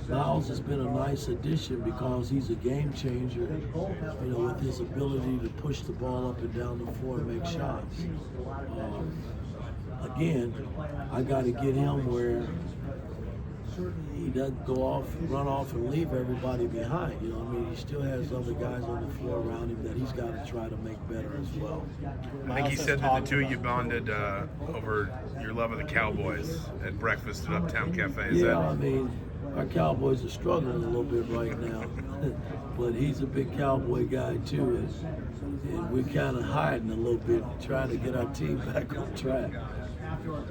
Miles has been a nice addition because he's a game changer, with his ability to push the ball up and down the floor and make shots. Again, I got to get him where he doesn't run off and leave everybody behind. He still has other guys on the floor around him that he's got to try to make better as well. I think he said that the two of you bonded over your love of the Cowboys at breakfast at Uptown Cafe. Our Cowboys are struggling a little bit right now, but he's a big Cowboy guy too, and we're kind of hiding a little bit, trying to get our team back on track.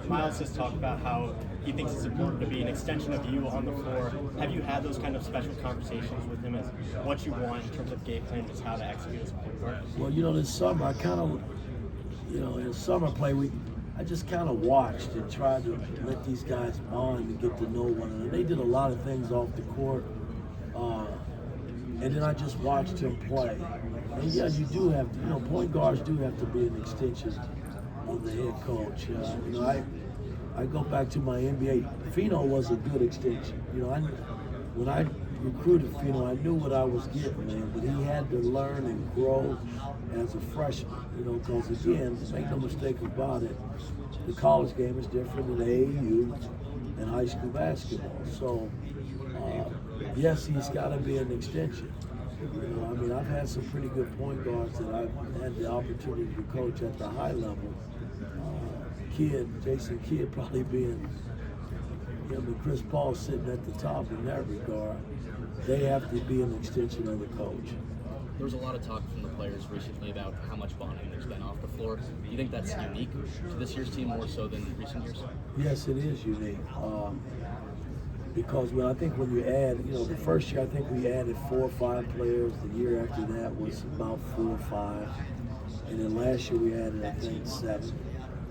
Miles has talked about how he thinks it's important to be an extension of you on the floor. Have you had those kind of special conversations with him as what you want in terms of game plan, just how to execute as a point guard? Well, this summer I kind of, in summer play I just kind of watched and tried to let these guys bond and get to know one another. They did a lot of things off the court, and then I just watched him play. And yeah, you do have to, point guards do have to be an extension of the head coach. I go back to my NBA. Fino was a good extension. When I recruited Fino, I knew what I was getting, man. But he had to learn and grow as a freshman. Because again, make no mistake about it, the college game is different than AAU and high school basketball. So yes, he's got to be an extension. I've had some pretty good point guards that I've had the opportunity to coach at the high level. Jason Kidd probably being him and Chris Paul sitting at the top in that regard. They have to be an extension of the coach. There was a lot of talk from the players recently about how much bonding there's been off the floor. Do you think that's unique to this year's team more so than recent years? Yes, it is unique. Because when you add, the first year I think we added 4 or 5 players. The year after that was about 4 or 5. And then last year we added, I think, 7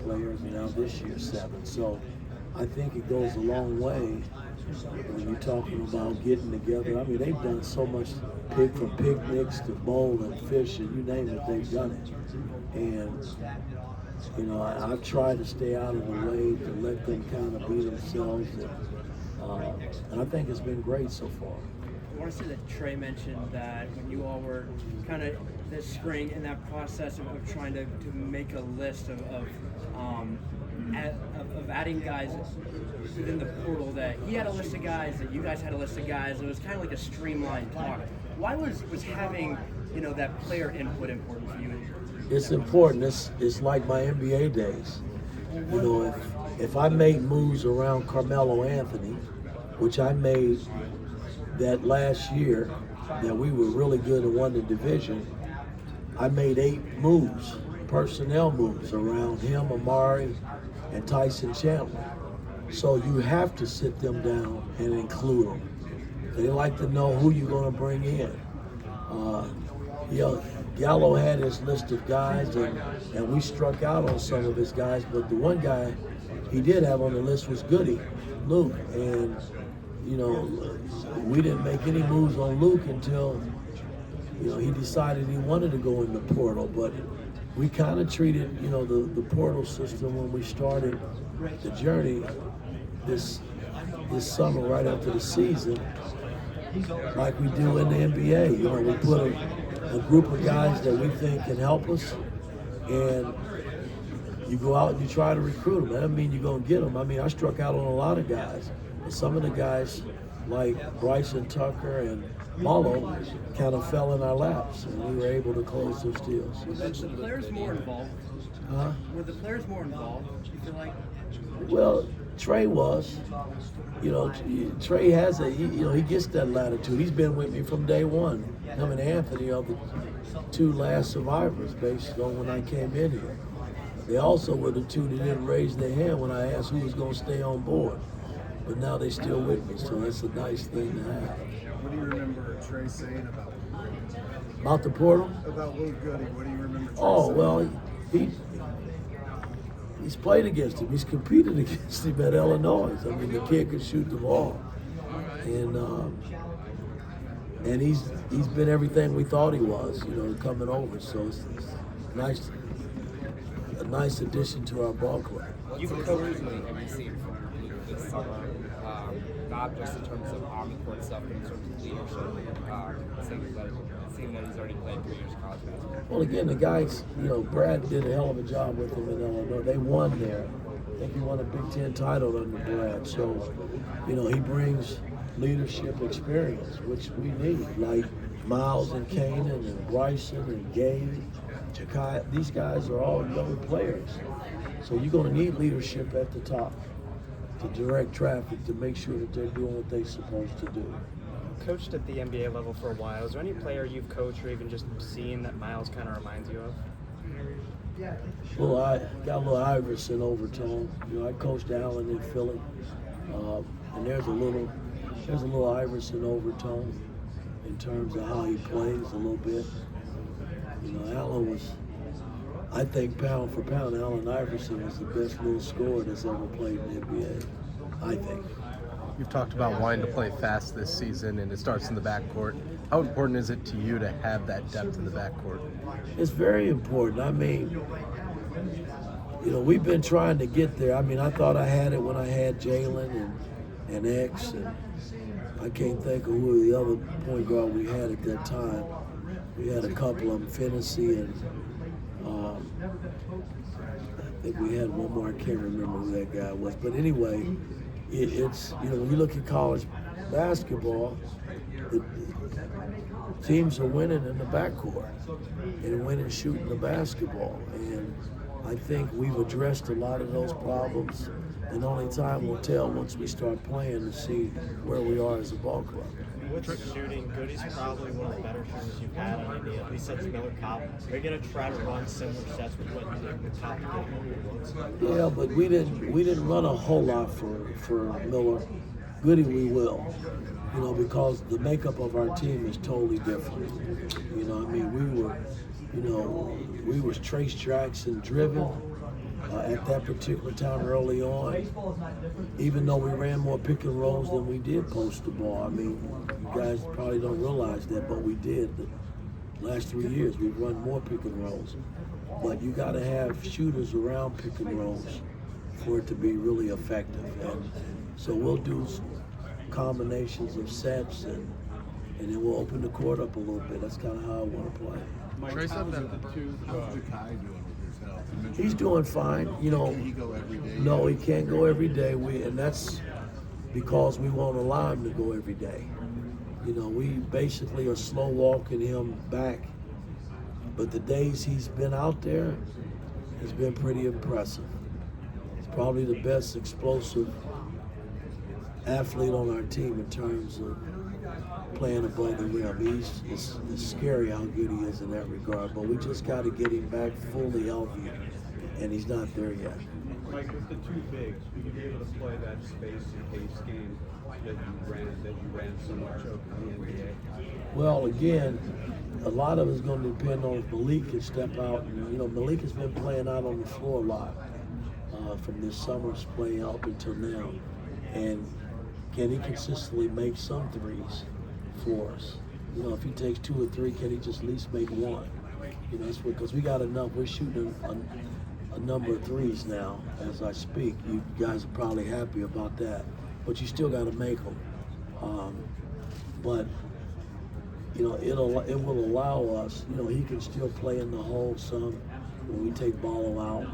players, and now this year 7. So I think it goes a long way when you're talking about getting together. They've done so much, from picnics to bowling, fishing, you name it, they've done it. And I've tried to stay out of the way to let them kind of be themselves, and I think it's been great so far. I want to say that Trey mentioned that when you all were kind of this spring in that process of trying to make a list of adding guys within the portal, that he had a list of guys, that you guys had a list of guys. It was kind of like a streamlined talk. Why was having that player input important for you? It's important. It's like my NBA days. If I made moves around Carmelo Anthony, which I made that last year, that we were really good and won the division, I made 8 moves, personnel moves around him, Amari, and Tyson Chandler. So you have to sit them down and include them. They like to know who you're going to bring in. Gallo had his list of guys, and we struck out on some of his guys, but the one guy he did have on the list was Goody, Luke. And, we didn't make any moves on Luke until, he decided he wanted to go in the portal. But we kind of treated, the portal system when we started the journey this summer right after the season, like we do in the NBA. We put a group of guys that we think can help us, and you go out and you try to recruit them. That doesn't mean you're going to get them. I struck out on a lot of guys. But some of the guys, like Bryson Tucker and Marlo, kind of fell in our laps, and we were able to close those deals. Were the players more involved? Huh? Were the players more involved, you feel like? Well, Trey was. Trey has he gets that latitude. He's been with me from day one. Him and Anthony are the 2 last survivors based on when I came in here. They also were the 2 that didn't raise their hand when I asked who was going to stay on board. But now they're still with me, so that's a nice thing to have. What do you remember Trey saying About the portal? about Luke Goody? What do you remember Trey Oh, saying? well, he's played against him. He's competed against him at Illinois. The kid can shoot the ball. And he's been everything we thought he was, coming over. So it's nice, a nice addition to our ball club. You've coached every seen from this summer, not not just in terms of on-the-court stuff, but in terms of leadership, seeing that he's already played 3 years of college basketball? Well, again, the guys, Brad did a hell of a job with him in Illinois. They won there. I think he won a Big Ten title under Brad. So, he brings leadership experience, which we need, like Miles and Kanan and Bryson and Gabe, Jakai. These guys are all young players. So you're going to need leadership at the top to direct traffic, to make sure that they're doing what they're supposed to do. Coached at the NBA level for a while. Is there any player you've coached or even just seen that Miles kind of reminds you of? Well, I got a little Iverson overtone. I coached Allen in Philly, and there's a little Iverson overtone in terms of how he plays a little bit. Allen was, I think, pound for pound, Allen Iverson was the best little scorer that's ever played in the NBA, I think. You've talked about wanting to play fast this season, and it starts in the backcourt. How important is it to you to have that depth in the backcourt? It's very important. I mean, we've been trying to get there. I mean, I thought I had it when I had Jalen and X, and I can't think of who the other point guard we had at that time. We had a couple of them, Finney, and I think we had one more. I can't remember who that guy was. But anyway, it's when you look at college basketball, the teams are winning in the backcourt and winning shooting the basketball. And I think we've addressed a lot of those problems, and only time will tell once we start playing to see where we are as a ball club. With shooting, Goody's probably one of the better shooters you've had on NBA, at least since Miller Kopp. Are you going to try to run similar sets with what you did with Kopp to get more looks? Yeah, but we didn't run a whole lot for Miller. Goody we will, because the makeup of our team is totally different. We were trace tracks and driven at that particular time early on, even though we ran more pick and rolls than we did post the ball. I mean, you guys probably don't realize that, but we did. The last 3 years, we've run more pick and rolls. But you got to have shooters around pick and rolls for it to be really effective. And so we'll do combinations of sets, and then we'll open the court up a little bit. That's kind of how I want to play. How's Jakai doing with his health? He's doing fine. Can he go every day? No, he can't go every day. And that's because we won't allow him to go every day. We basically are slow walking him back. But the days he's been out there, has been pretty impressive. He's probably the best explosive athlete on our team in terms of playing above the rim. It's scary how good he is in that regard, but we just got to get him back fully healthy, and he's not there yet. Mike, with the two bigs, will you be able to play that space and pace game that you ran so much of in the NBA? Well, again, a lot of it's going to depend on if Malik can step out. Malik has been playing out on the floor a lot from this summer's play up until now, and can he consistently make some threes for us? If he takes 2 or 3, can he just at least make one? That's because we got enough. We're shooting a number of threes now as I speak. You guys are probably happy about that, but you still got to make them. But it will allow us. He can still play in the hole some when we take Ballo out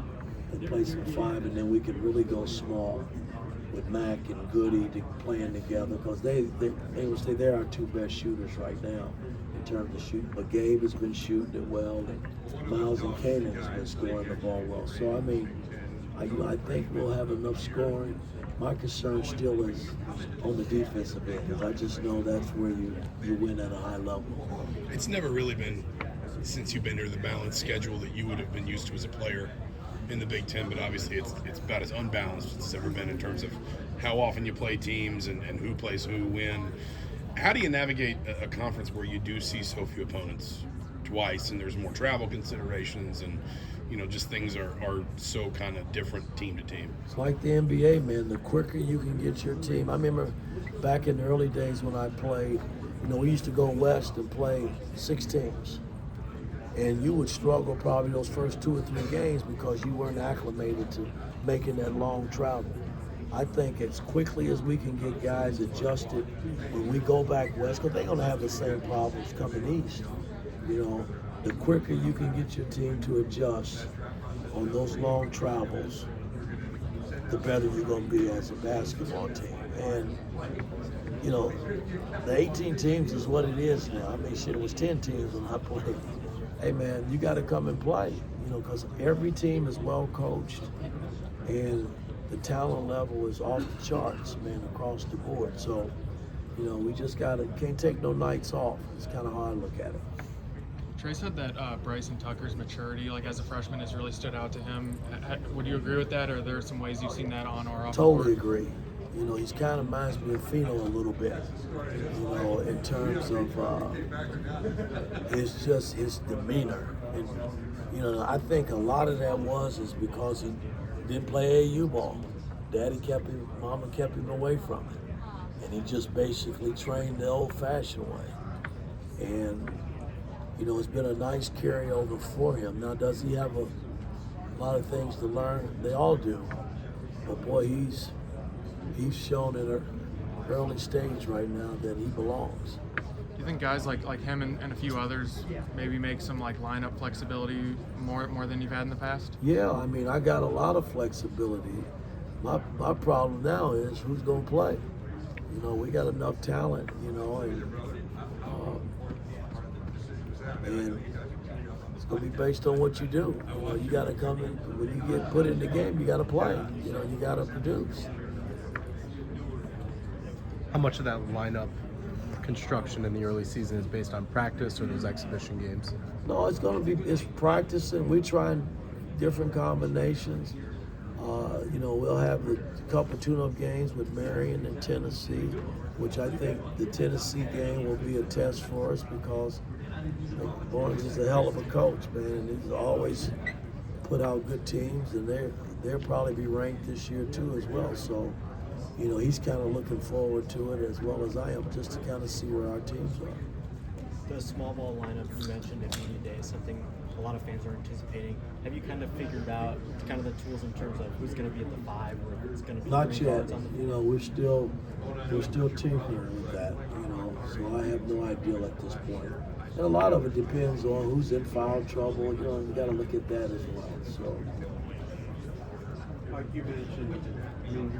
and play some 5, and then we can really go small with Mac and Goody playing together, because they would say they're our 2 best shooters right now in terms of shooting. But Gabe has been shooting it well, and Miles and Kanan has been scoring the ball well. So I mean, I think we'll have enough scoring. My concern still is on the defensive end, because I just know that's where you win at a high level. It's never really been, since you've been here, the balanced schedule that you would have been used to as a player in the Big Ten, but obviously it's about as unbalanced as it's ever been in terms of how often you play teams and who plays who, when. How do you navigate a conference where you do see so few opponents twice, and there's more travel considerations, and just things are so kind of different team to team? It's like the NBA, man. The quicker you can get your team. I remember back in the early days when I played, we used to go west and play 6 teams. And you would struggle probably those first 2 or 3 games because you weren't acclimated to making that long travel. I think as quickly as we can get guys adjusted when we go back west, because they're going to have the same problems coming east. You know, the quicker you can get your team to adjust on those long travels, the better you're going to be as a basketball team. And, you know, the 18 teams is what it is now. I mean, shit, it was 10 teams when I played. Hey, man, you got to come and play, you know, because every team is well coached and the talent level is off the charts, man, across the board. So, you know, we just can't take no nights off. It's kind of hard to look at it. Trey said that Bryson Tucker's maturity, like as a freshman, has really stood out to him. Would you agree with that, or are there some ways you've seen that on or off the court? Totally agree. You know, he's kind of reminds me of Fino a little bit, you know, in terms of his demeanor. And, you know, I think a lot of that is because he didn't play AAU ball. Mama kept him away from it. And he just basically trained the old-fashioned way. And, you know, it's been a nice carryover for him. Now, does he have a lot of things to learn? They all do. But, boy, he's shown at an early stage right now that he belongs. Do you think guys like him and a few others maybe make some like lineup flexibility more than you've had in the past? Yeah, I mean, I got a lot of flexibility. My problem now is who's going to play. You know, we got enough talent, you know, and it's going to be based on what you do. You know, you got to come in, when you get put in the game, you got to play. You know, you got to produce. How much of that lineup construction in the early season is based on practice or those exhibition games? No, it's practicing. We're trying different combinations. You know, we'll have a couple tune-up games with Marion and Tennessee, which I think the Tennessee game will be a test for us because Barnes is a hell of a coach, man, and he's always put out good teams, and they'll probably be ranked this year too as well. So, you know, he's kind of looking forward to it as well as I am, just to kind of see where our teams are. The small ball lineup you mentioned at media day is something a lot of fans are anticipating. Have you kind of figured out kind of the tools in terms of who's going to be at the 5 or if it's going to be not three yet? guards on the You know, we're still tinkering with that. You know, so I have no idea at this point. And a lot of it depends on who's in foul trouble. You know, you got to look at that as well. So, Like you mentioned, I mean,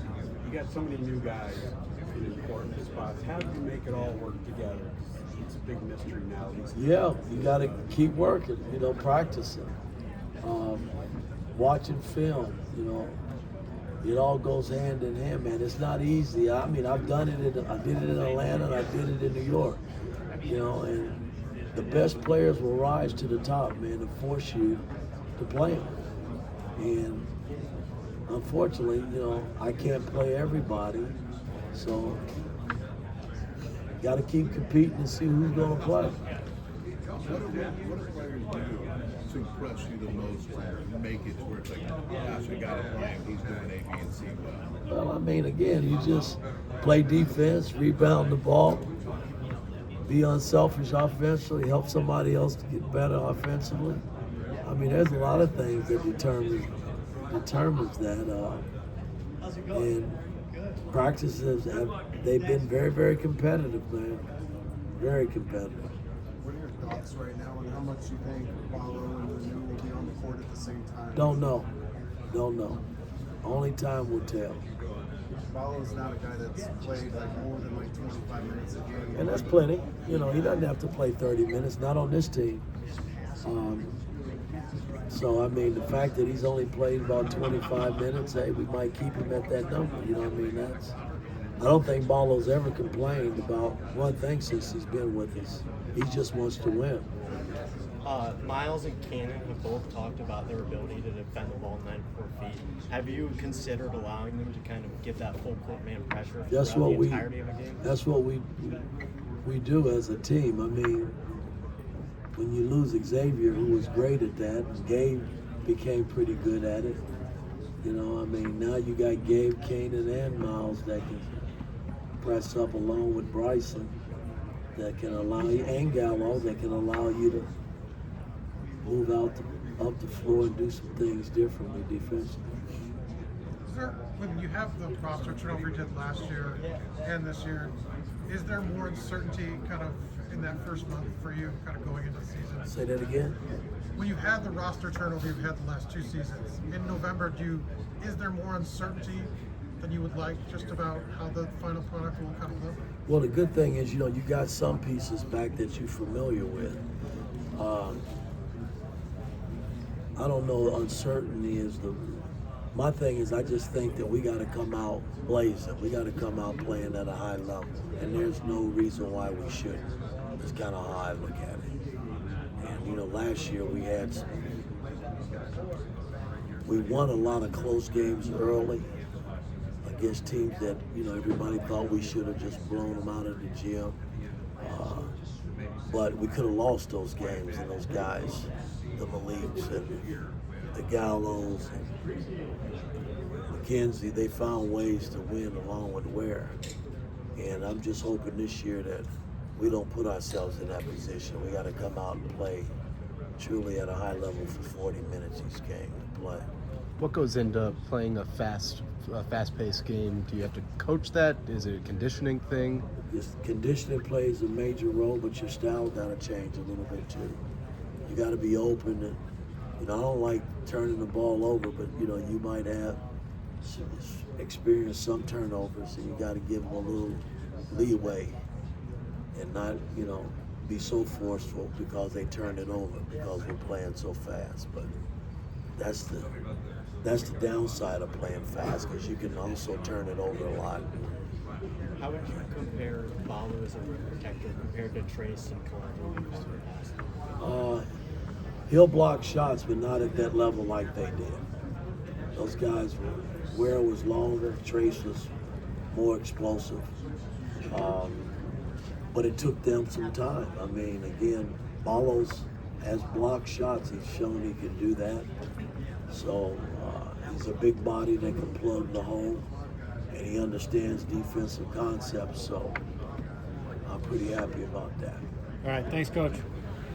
you got so many new guys in important spots. How do you make it all work together? It's a big mystery now. yeah, you got to keep working. You know, practicing, watching film. You know, it all goes hand in hand, man. It's not easy. I mean, I've done it. I did it in Atlanta, and I did it in New York. You know, and the best players will rise to the top, man, and force you to play them. And unfortunately, you know, I can't play everybody, so got to keep competing and see who's going to play. What do players do to impress you the most to make it to where it's like, gosh, I got to play him. He's doing A, B, and C well? Well, I mean, again, you just play defense, rebound the ball, be unselfish offensively, help somebody else to get better offensively. I mean, there's a lot of things that determines that. And practices they've been very, very competitive, man. Very competitive. What are your thoughts right now on how much you think Ballo and Renew will be on the court at the same time? Don't know. Only time will tell. Ballo's not a guy that's played like more than like 25 minutes a game. And that's plenty. You know, he doesn't have to play 30 minutes, not on this team. So, I mean, the fact that he's only played about 25 minutes, hey, we might keep him at that number. You know what I mean? I don't think Ballo's ever complained about one thing since he's been with us. He just wants to win. Miles and Cannon have both talked about their ability to defend the ball 94 feet. Have you considered allowing them to kind of give that full court man pressure throughout the entirety of a game? That's what we do as a team. I mean, when you lose Xavier, who was great at that, and Gabe became pretty good at it. You know, I mean, now you got Gabe, Cannon, and Miles that can press up along with Bryson, that can allow you, and Gallo, that can allow you to move up the floor and do some things differently defensively. Is there when you have the roster turnover you did last year and this year, is there more uncertainty kind of in that first month for you, kind of going into the season? Say that again. When you had the roster turnover you've had the last 2 seasons, in November, is there more uncertainty than you would like just about how the final product will kind of look? Well, the good thing is, you got some pieces back that you're familiar with. I don't know, uncertainty is my thing is I just think that we got to come out blazing. We got to come out playing at a high level. And there's no reason why we shouldn't. It's kind of how I look at it. And, last year we won a lot of close games early against teams that, everybody thought we should have just blown them out of the gym. But we could have lost those games, and those guys, the Maliks and the Gallos and McKenzie, they found ways to win along with Ware. And I'm just hoping this year that we don't put ourselves in that position. We got to come out and play truly at a high level for 40 minutes each game to play. What goes into playing a fast-paced game? Do you have to coach that? Is it a conditioning thing? This conditioning plays a major role, but your style got to change a little bit too. You got to be open. And, I don't like turning the ball over, but you might have experienced some turnovers, and you got to give them a little leeway and not, be so forceful because they turn it over because we're playing so fast. But that's the downside of playing fast, because you can also turn it over a lot. How would you compare Ballo as a rim protector compared to Trace and Cole? He'll block shots, but not at that level like they did. Those guys Ware was longer, Trace was more explosive. But it took them some time. I mean, again, Ballos has blocked shots. He's shown he can do that. So he's a big body that can plug the hole, and he understands defensive concepts. So I'm pretty happy about that. All right, thanks, Coach.